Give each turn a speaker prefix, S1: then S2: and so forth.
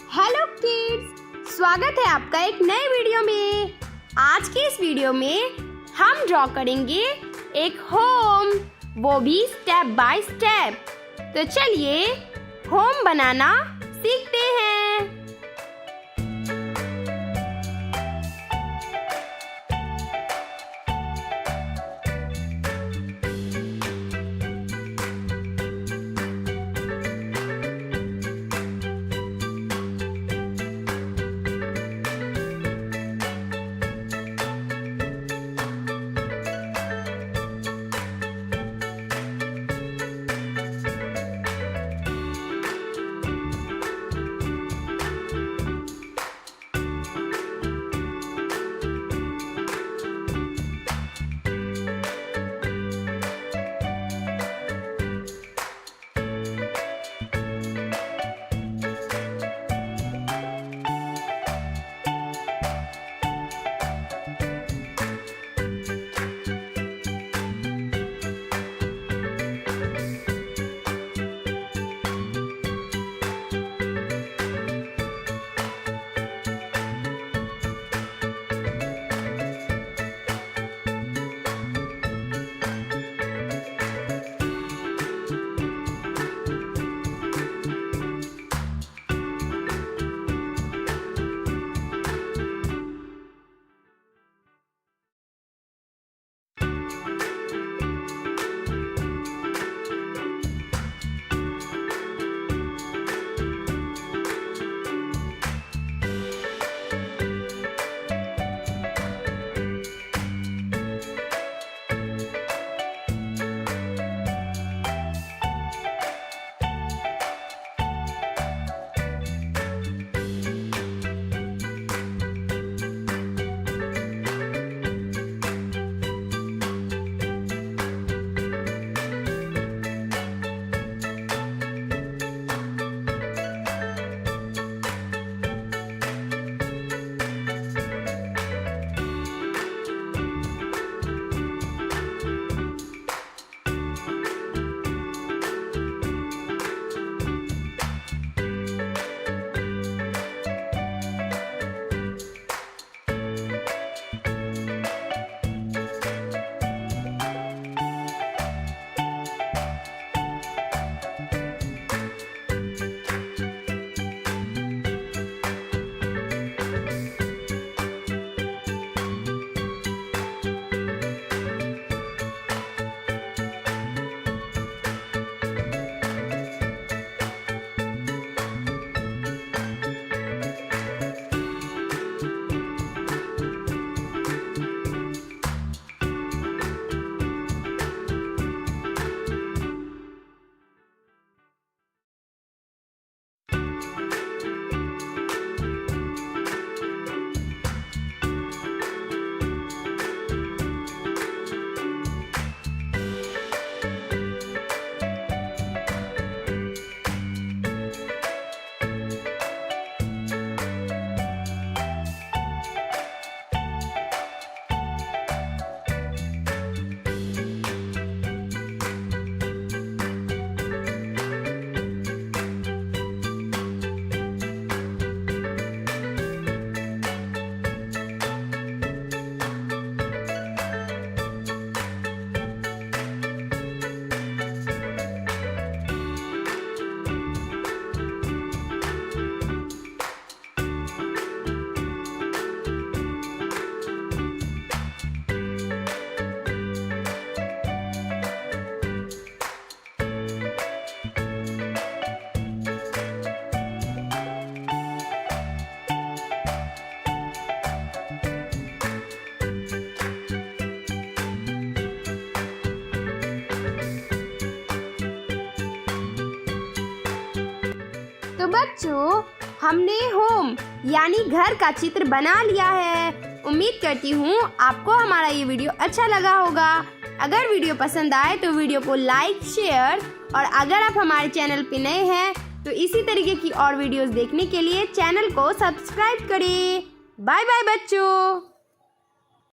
S1: Hello kids, स्वागत है आपका एक नए वीडियो में। आज के इस वीडियो में हम ड्रॉ करेंगे एक होम, वो भी स्टेप बाय स्टेप। तो चलिए होम बनाना सीखते हैं। तो बच्चों, हमने होम यानी घर का चित्र बना लिया है। उम्मीद करती हूँ आपको हमारा ये वीडियो अच्छा लगा होगा। अगर वीडियो पसंद आए तो वीडियो को लाइक, शेयर, और अगर आप हमारे चैनल पे नए हैं तो इसी तरीके की और वीडियोस देखने के लिए चैनल को सब्सक्राइब करें। बाय बाय बच्चों।